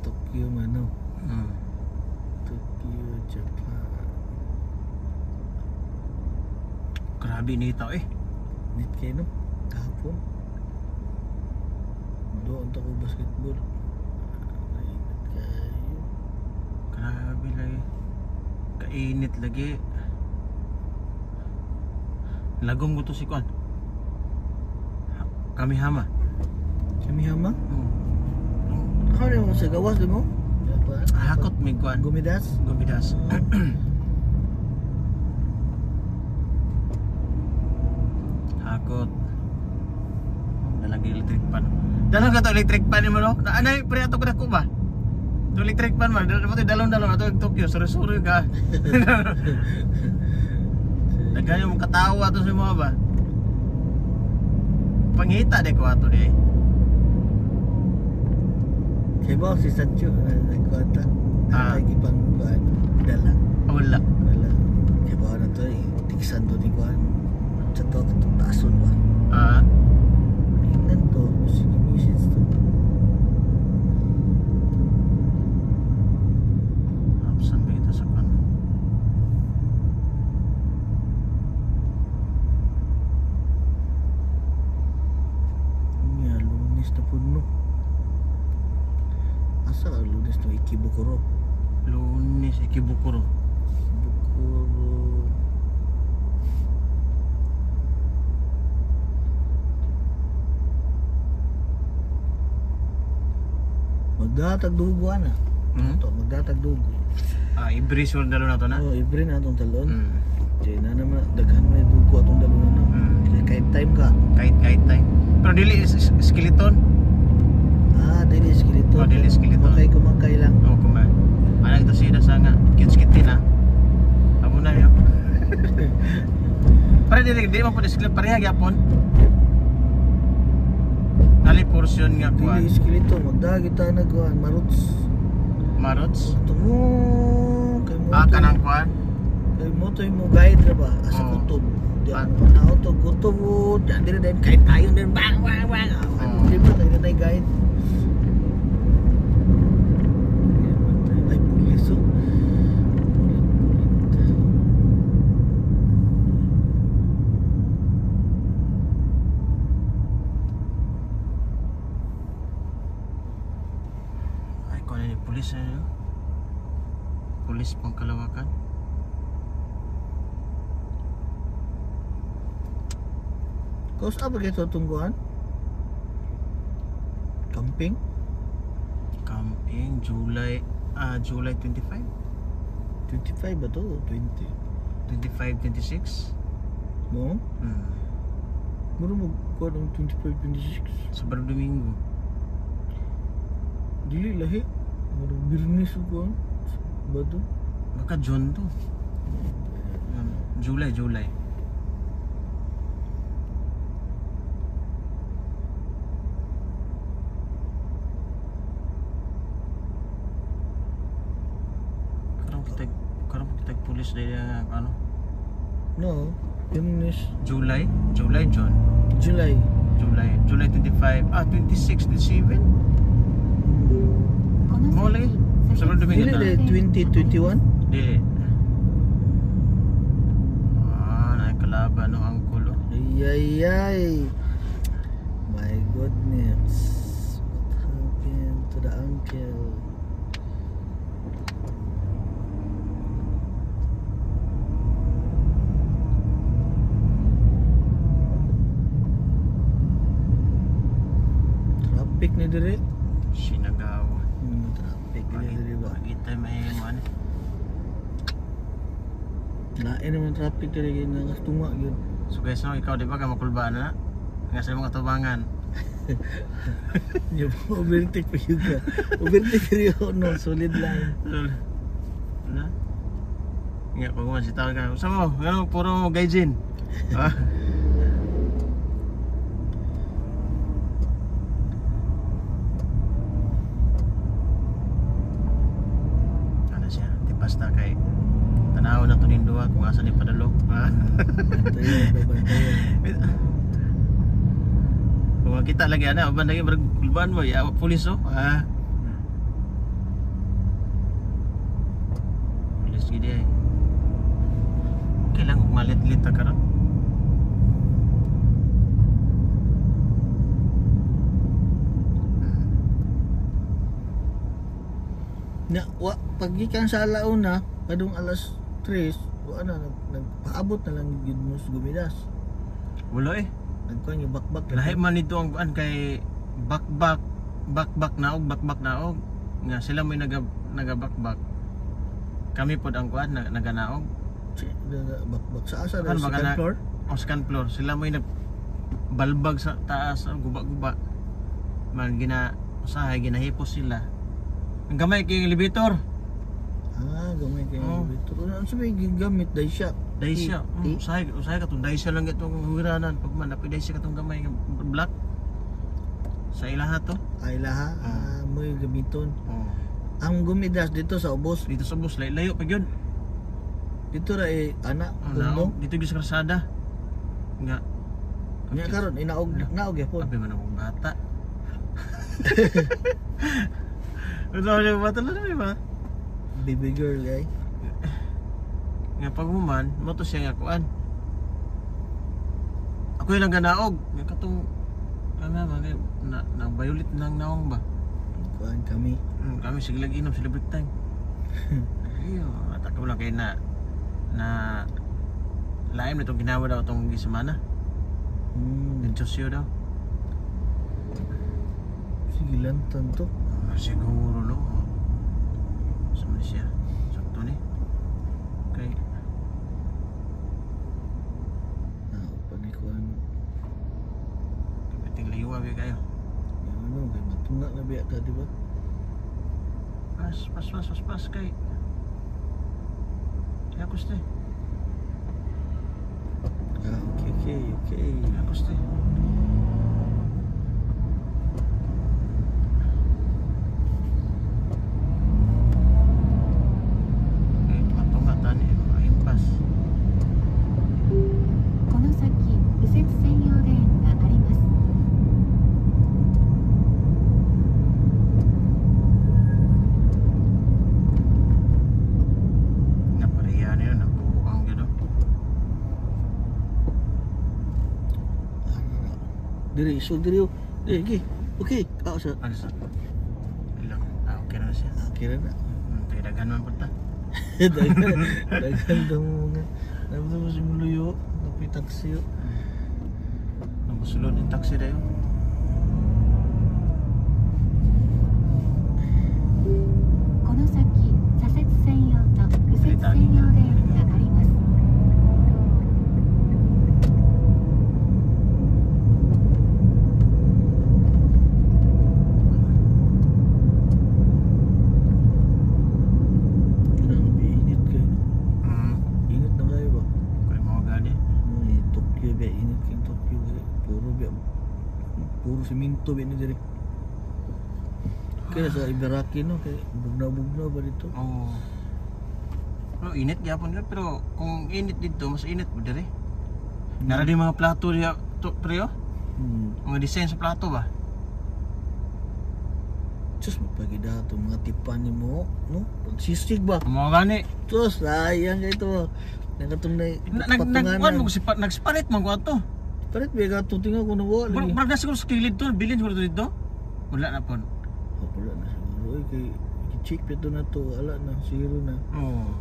Tokyo man, no? Hmm. Tokyo, Japan. Grabe nito eh. Nit kayo, no? Kahapon. Doon ako basketball. Init kayo. Grabe lagi. Kainit lagi. Lagom ko to si Kwan. Kamihama. Kamihama? Hmm. Ako rin mo sa gawas, di mo? Hakot may Kwan. Gumidas? Gumidas. Hakot. Dalagi electric pan. Dalang ka to electric pan mo no? Anay pre ato kada ko ba? To electric pan man, dalon ato Tokyo, suri-suri ka. Daghan mo katawa to sa mga ba? Pangita de ko ato di. Kaya ba si Sancho nagkota? Ay pang dala. Wala. Dala. Kaya ba na to tiksan to di Kuan. Sa to tason ba? Ah. Ingnan to, sige message to. Absan ba ito sa kan? Nga, Lunes na puno. Asa ka Lunes to Ikebukuro? Lunes Ikebukuro. Ikebukuro. Magdatag dugo na. To magdatag dugo. Ah, i-brace wala dalo na to na. Oh, ibre na atong talon. Kaya na naman daghan may dugo atong dalo na. Kaya kahit time ka. Kahit time. Pero dili skeleton. Ah, dili skeleton. Oh, dili skeleton. Kumakay lang. Oh, kumay. Anak ito siya sa nga kits-kitin ha. Amo na yo. Para di mo po skeleton pareha gyapon. Nali portion nga kuan. Dili skeleton magdagi ta nagkuan Marots. Tumo kay mo. Kanang kuan. Kay mo to mo guide ra ba asa kutob. Diyan na auto kutob, diyan dire din kahit tayo din bang. Di ba na guide. Ay puliso. Ay kuan ni pulis na. Pulis pang Kalawakan. Kaus apa kayo tungguan? Camping? Camping July 25? 25 ba to? 20? 25, 26? Mo? Muro mo kuha ng 25, 26? Sabado Domingo. Dili lahi. Muro Birnis ko ba to? Baka June to. July. Karang kita pulis dahil ano? No, Birnis. July, June. July. July 25, 26, 27. Mo lagi. Sabado Domingo Dili na. 2021? Dili. Nakakalaban ng angkulo. Ay. My goodness. What happened to the uncle? Traffic ni dire. Sinagawa. Traffic ni dire ba? Kita may man. Lain naman traffic dire nga tunga gyud. So guys, no, ikaw di ba ka makulbaan na? Nga sa mga tubangan. Yung overtake pa yun ka. Overtake rin no, solid line. Na? Nga ko man si tawag ka. Sa mo, ano puro gaijin. Ha? Ano siya? Di basta kay tanaw na to nindua kung asa ni padalo. Ha? Bantayan. Kung kita lagi ana, uban lagi berkulban mo ya pulis oh. Lawas gid ay. Okay lang ug malit-lit ta karon. Na pagikan sa alauna, kadung alas 3, wa na nagpaabot na lang gid mo sa Gumidas. Wala eh. Nagkuan yung bakbak. Lahi man nito ang kuan kay bakbak bakbak naog nga sila may nagabakbak. Kami pod ang kuan naganaog. Bakbak sa asa Kan sa baka second na- floor. O second floor sila may balbag sa taas guba-guba. Man usahay ginahipos sila. Ang gamay kay elevator. Gamay kayo. Oh. Ano sabi gigamit dahil siya? Daisya. Usahay katong daisya lang itong hiranan pag man napi daisya katong gamay nga black. Sa ilaha to. Ay laha, may gamiton. Oh. Ang Gumidas dito sa ubos, Dito sa bus layo pa gyud. dito ra anak, Naog kundo. dito gyud sa kalsada. Nga Nya karon naog yapon. abi man akong bata. Ano yung bata lang ba? Baby girl ay. Nga pag human, mo to siya nga kuan. Ako yung lang ganaog. Nga katong nag-violet lang naong ba? Kuan kami. Kami sige lagi inom sila break time. Iyo, ataka lang kay na laim nitong ginawa daw itong gisemana. Dito daw. Sige lantan to. Siguro no. Sa Malaysia. Sakto ni. Okay. Panikuan. Kapiting layuwa biya kayo. Ano, kay matunga na biya ka, di ba? Pas kay. Kaya gusto Okay. Kaya gusto matunga tani. Mahimpas. この先、右折専用レーンがあります。 Napariya na yun. Nabuhukang gano'n. Diri, so diri. Diri, okay. Sa Ano sa? Ilang. Okay na siya. kira na. Tayo dagan man po ta. Dagan daw mo nga. Nabi mo si Muluyo, napitaksi yo. Namasulod yung taxi dayo. この先、左折専用と右折専用レーンがあります。 Grabe, init kayo. Init na kayo ba? Kaya mga gani. Tokyo ba? Init kayong Tokyo ba? Puro siminto ba ni diri. Kaya sa Ibaraki no, kaya bugna-bugna ba dito? Oo. Pero init gyapon yun. Pero kung init dito, mas init po diri. Nara din mga plato diya to preo. Mga design sa plato ba? Diyos, magpagi dato mga tipan ni mo, no? Pagsisig ba? Mga gani. Diyos, sayang ka ito. Nakatong Nagkuhan mo nagsiparit man ko ato. Parit, biya ka tutinga ko na wala lagi. Barag na siguro sa kilid to, bilin siguro dito. Wala na po. Wala na siguro. Kay check pito na to, ala na, zero na. Oo.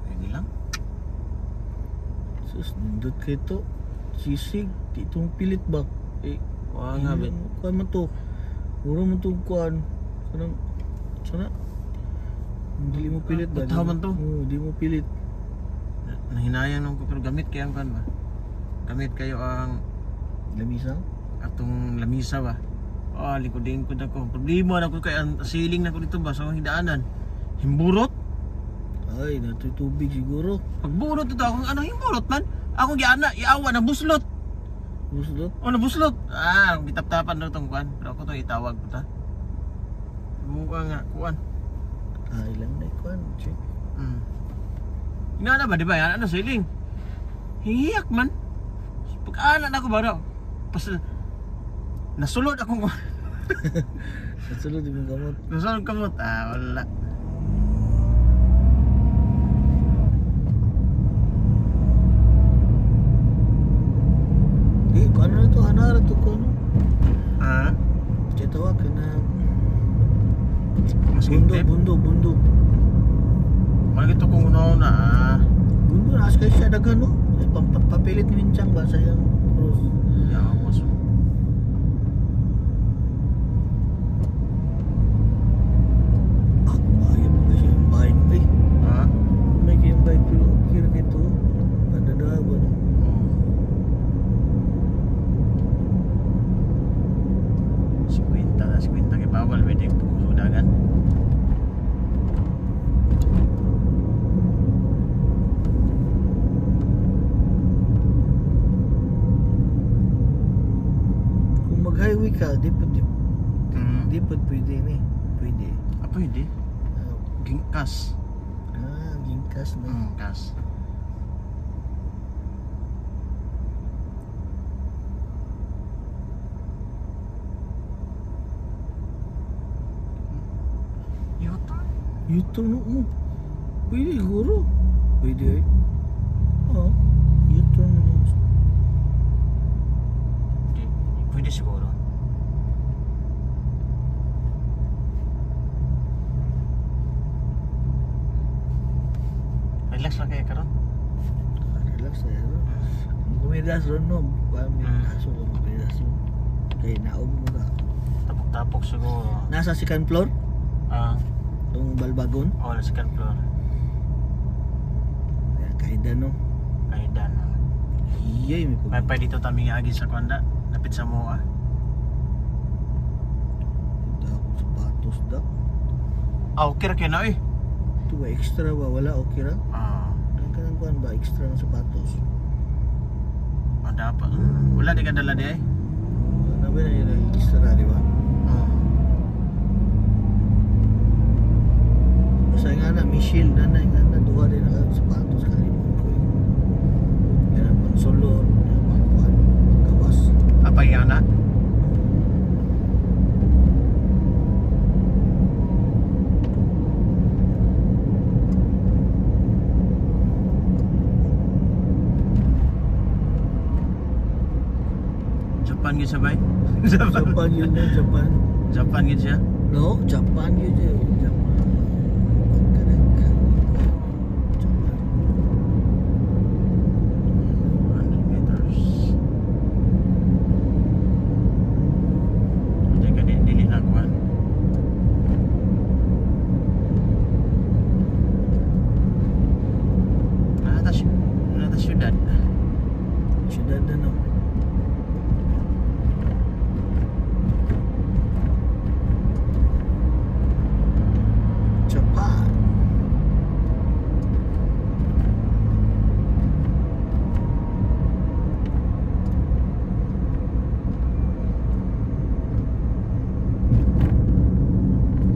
Hindi lang. Sus, nindot kayo to. Sisig, di itong pilit ba? Wala nga ba? Kuhan man to. Puro mo itong kuhan. Sana? Hindi mo pilit ba? Butaw man to? Oo, di mo pilit. Nahinayang nung ko pero gamit kayo ang kan ba? Gamit kayo ang Lamisa? atong lamisa ba? Likod ako. Problema na ko kay ang ceiling na ko dito ba sa hidaanan. Himburot? Ay, nato'y tubig siguro. Pagburot ito ako, ano himburot man? Ako giana, iawa na buslot. Gusto? Nabuslot. Gitap-tapan daw tong kuan. Pero ako to itawag ko ta. Mukha nga kuan. Ilang na kuhan. Check. Ina na ba di ba yan? Ano ceiling? Hiyak man. Pag-anan ako ba daw? Nasulod akong Nasulod yung gamot. nasulod kamot. Wala. Kano na to, hanara to ko, no? Ah, Siya tawa ka na mas bundo, gintip. bundo. Magito kung una Bundo na, askay siya dagan, no? Papilit ni Minchang ba sa iyang cross. Yawas. Ako bayad mo kasi yung bike, eh. Ha? May kayong bike, pero kira dito, padadawa, no? Oh. 50 kay bawal pwede sudagan. Kung mag-highway ka, di po Hmm. pwede ni. Pwede. Ah, pwede. Ah, Gingkas. gingkas na. Kas. Yut. YouTube no mo. Pwede siguro. Pwede eh. Oo. YouTube no. Pwede siguro. Relax lang kayo karon. Relax na yan. Kumidas ron no. Kami aso ko kumidas ron. Kaya naog mo ka. Tapok-tapok siguro. Nasa second floor? Ah, Itong balbagon? oh, second floor. Kaya kaida no. Kaidan. Iyay may May pa dito tami agi sa kwanda. Lapit sa moa. Ito ako sapatos da. Ah, okay ra kayo na eh. Ito ba extra ba? Wala okay ra? Ah, Ang kanang kuhan ba? Extra ng sapatos? ada apa? Wala di ka dala di ay. Ano ba na yun? Extra di ba? Oh. Basta nga na, Michelle na nga na, duha din ang sapatos kalimut ko eh. Kaya pang sulod, pang kuhan, pang gawas. Apa yan na? Japan gid sabay. Japan yun na, Japan. Japan gid siya. No, Japan yun yun. Japan. Pagkadaghan. Japan. 100 meters. Jadi ka dili na kuan. Nata syudad. Syudad na no. Japan.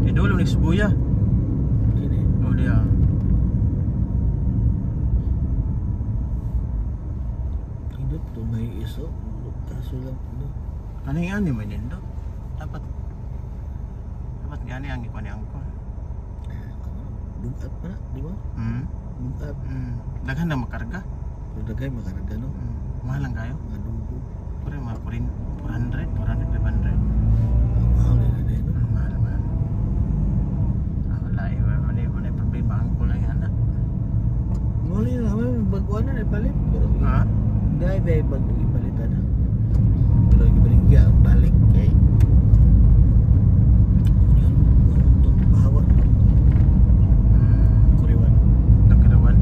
Idolo ni Sibuya. Kini. Oh dia. Hindot to may iso. Kaso lang no. Kaning ani man din do. Dapat gani ang ikuan ang ko. Bugat pa na, di ba? Bugat. Daghan na makarga. Pero dagay makarga no. Mahal lang kayo. Mga dugo. Pure mga 400, 500. Ang mahal na din no. Mahal. Wala eh, wala problema ang kulay ana. Muli na naman, baguan na ipalit. Pero Ha? dahil ba bago ipalitan na. Pero ibaligya ang balik kay. Yun, itong bahawa. Kuriwan. Nagkadawan.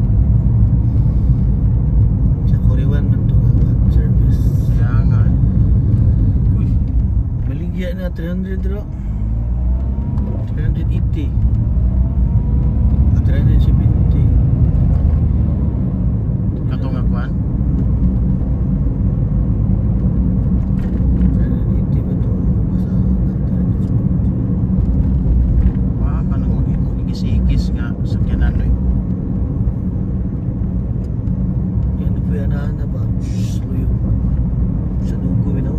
Sa Kuriwan man ito ang service. Kaya nga. Uy, Baligya na 300 ro. 380. 370. kato nga kuan. 380 ba ito? Basta 370. Wah, kanang magigis-igis nga sakyanan no eh. Yan na po yan na ba? Suyo. Sa dugo binaw.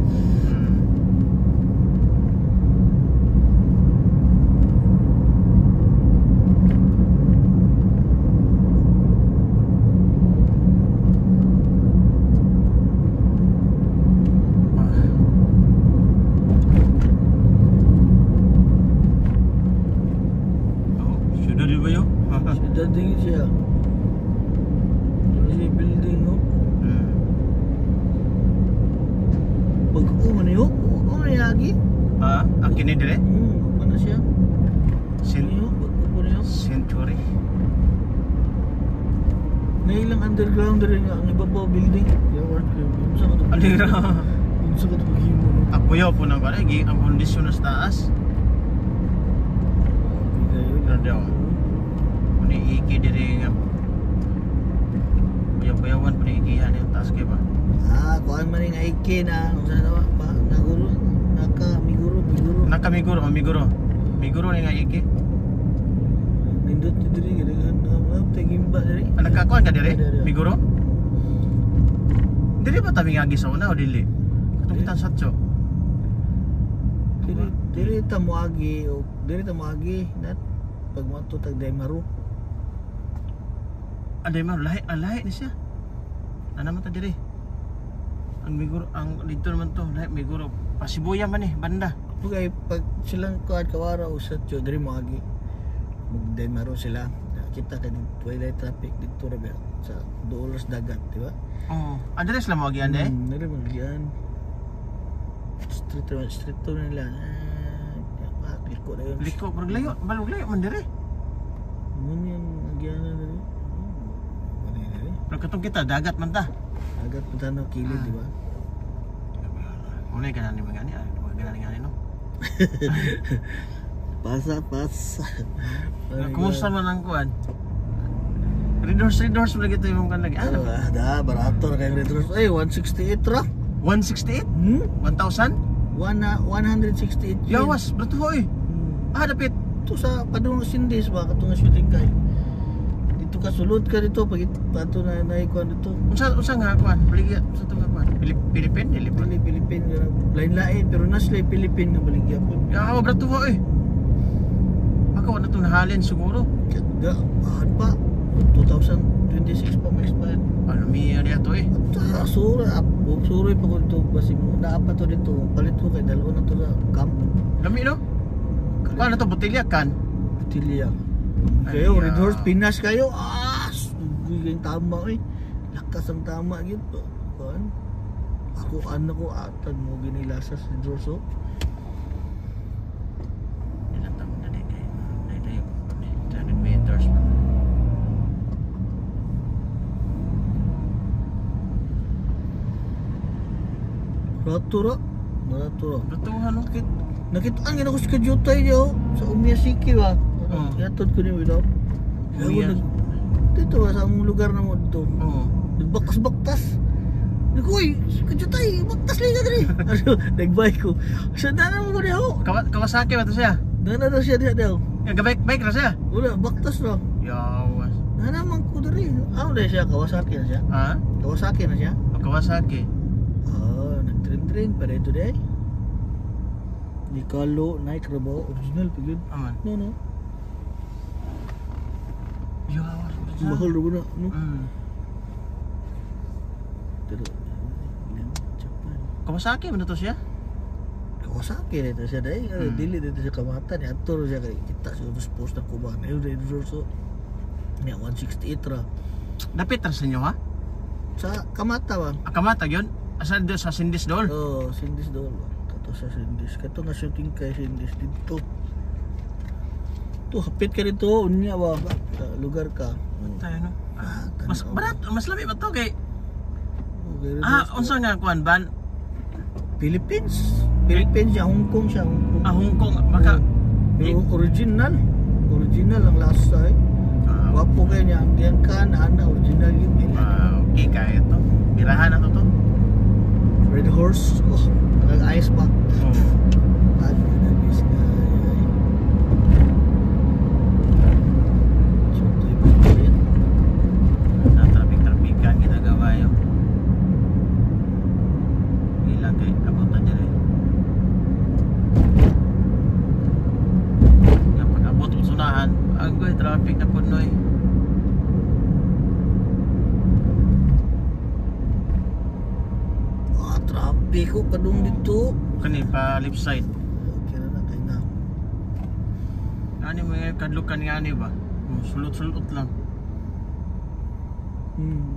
siya. Wala siya building, no? Pag man yun, ano yagi? Ah, ang kini dire? Apa na siya? Ano pag na yun? Century. Na ilang underground rin nga, ang ibabaw building. Yeah, work ko. Unsa ka ito? Alira. Unsa ka ito paghimo, no? Ako yaw po nang kanay, ang kondisyon na sa taas. Grabe ako. Kung iki dire nga. Bayaw-bayawan po ni ikihan yung taas kayo ba? Kuan man nga Ike na, unsa na ba? Naguro, miguro. Miguro ni nga iki. Nindot ni diri ganahan na tagimba diri. Nagkakuan ka dire? Diri. Miguro? Dili ba tabi nga sa una o dili? Katong kitang satso. Diri ta moagi nat pag mato tag Daymaru. Aday man lahi ni siya. Ana man ta dire. Ang Miguro, ang dito naman to, lahi Miguro. Pasibuya man banda. Okay, pag silang kuan kawara usat yo diri moagi. Mag Daymaru sila. Kita ka dito twilight traffic dito ra ba sa Duolos dagat, di ba? Oo. Address lang mo agian eh. Diri magian. Street to nila. Liko na yun. Liko, layo man dire. Mun yung nagyan na dali. Mali dali. Pero katong kita dagat man ta. Agad punta na kilid, di ba? Unay ka na ni mga ni, gani no. Pasa. Kumusta man ang kuan? Redoors mo lagi ito yung kan lagi. Ano? Barato na kayong Red Horse. 168 ra. 168? 1,000? 168 yun. Yawas, brato hoy. Dapit. Ito sa Padung Sindis ba? Katong shooting kay. Dito ka sulod ka dito. Pag ito na naikuan dito. Unsa nga kuan? Baligya sa ito nga kuan? Philippine? Philippine. Lain-lain. Pero naslay Philippine nga baligya po. Yawa, brato hoy. Baka wala itong nahalin siguro. Bahan pa. 2026 pa may expired. Alumiya niya to eh. Suroy pa ko dito. Basi mo. Naapa to dito. Palit ko kay dalawa na to na camp. Lami no? Paano to? Botilya kan? Botilya. Kayo, Red Horse, Pinas kayo. Sugay kayong tama eh. Lakas ang tama gitu. Kan? Ako anak ko atan mo ginilasa sa Red Horse. Ilang taon na din kayo. 100 meters pa. Ratura. Batuhan no? Nakitaan gina ko sa Kajutay niyo sa Umiyasiki ba? Yatod ko niyo daw. Dito ba sa among lugar na mo dito? Oo. Nagbaktas. Nagkoy, Kajutay, baktas lang ka diri. Nagbike ko. Sa dana mo niya ho. Kawasaki ba to siya? Dana daw siya diha daw. Bike na siya? Wala, baktas lang. Yawas. Dana man ko diri. Ano na siya? Kawasaki na siya? Ha? Kawasaki na siya? Kawasaki. Nag-train pa dito day. Di Kalo, Nike Rabo, original pa yun. Aman. No. Yawas. Mahal na na, no? Pero, Japan. Kawasaki man to siya? Kawasaki na ito siya day. Dili dito siya kamata ni Ator siya kay kita siya utos post na kubahan. Ayun, Red Horse. Niya, 168 ra. Dapit ra sa inyo ha? Sa kamata ba? Kamata yun? Asa sa Sindis Dol? Oo, Sindis Dol. Kato sa Sindis. Kato nga shooting kay Sindis dito. Ito, hapit ka dito. Unya ba? Sa lugar ka. Tayo no? Mas tanaw. barat, mas lami ba to kay? Okay, Unsa nga kuan ban? Philippines siya, Hong Kong siya, Hong Kong baka Pero original ang lasa eh. Wapo kayo niya, ang diyan ka na original yun. Okay kaya to. Birahan na to. Red Horse, nag-ice pack. Ano na bis ka. So, ito yung pagkain. Traffic-traffican ginagawa yun. Ilang kay abutan nila eh. Kapag abot usunahan, agoy traffic na punoy. Traffic ko, padung dito. Kani pa left side. Kira na kayo na. Ani mo yung kadlukan nga ni ba? Sulot-sulot lang.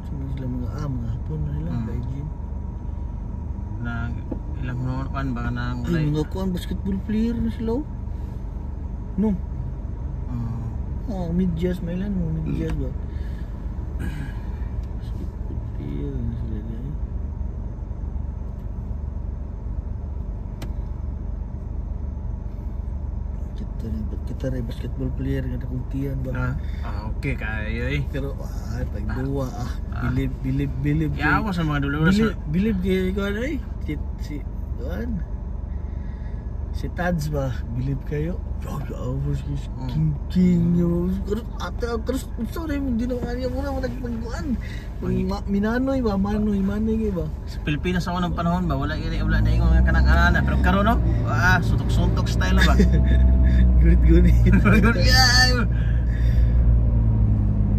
Sino sila mga mga hapon na nila, kay Jin. Na ilang nuwan ba nang Ay, mga kuan basketball player na sila. No. Medyas, may ilan mo, medyas ba? Basketball player na sila dyan. Kita rin basketball player nga nakuntihan ba? Okay kayo eh. Pero pag duwa bilib Yawa sa mga dulo sa bilib kay kuan ay si kuan si Tads ba bilib kayo king yo terus sorry hindi na kanya muna nagpagkuan minanoy ba manoy kay ba sa Pilipinas ako ng panahon ba wala na ingon nga kanang ana pero karon no suntok style ba. Gunit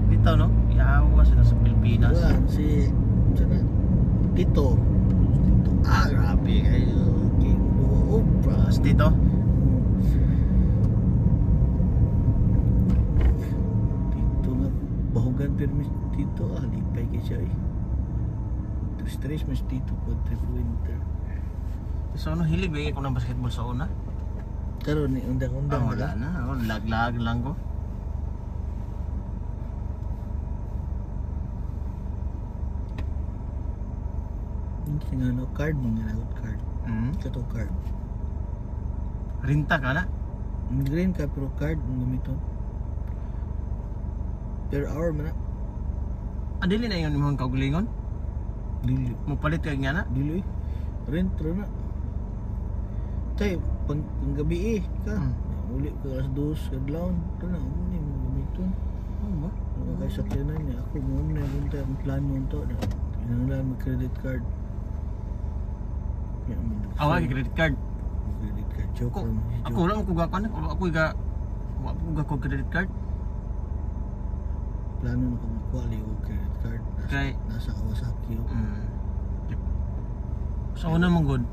dito no yawa sila sa Pilipinas. Si Tito grabe kayo king Oprah Dito nga bahugan permis dito lipay kay siya stress mas dito po trip winter so ano hilig ba ko ng basketball sa una karon ni undang-undang wala na ako lag lang ko hindi nga card mo nga card kato card rinta ka na green ka pero card mo gamiton per hour man na dili na yung imong kaugalingon dili mo palit kay nga na dili rent na tay panggabi ka uli ka alas 2 kadlaw kana ni mo gamiton ba kay sa tinan niya ako mo na yung plano nito na kinahanglan mag credit card awag credit card credit card joke ako wala ko gakuan ako ko credit card plano na ko makuha yung credit card nasa Kawasaki sa una mong good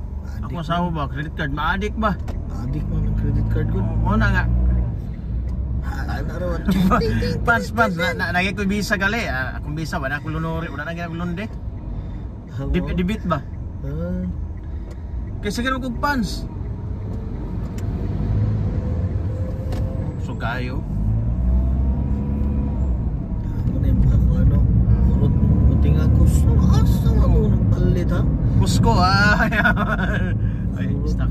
ako asawa ba credit card maadik ba adik mo ng credit card good mo na nga ano raw pans nagay ko visa gali akong visa wala ko lunori wala na ginagulunde debit ba kasi siguro kong pants so kayo ano na yung ano urot mo tinga ko asa mo nagpalit ha Kusko ay stuck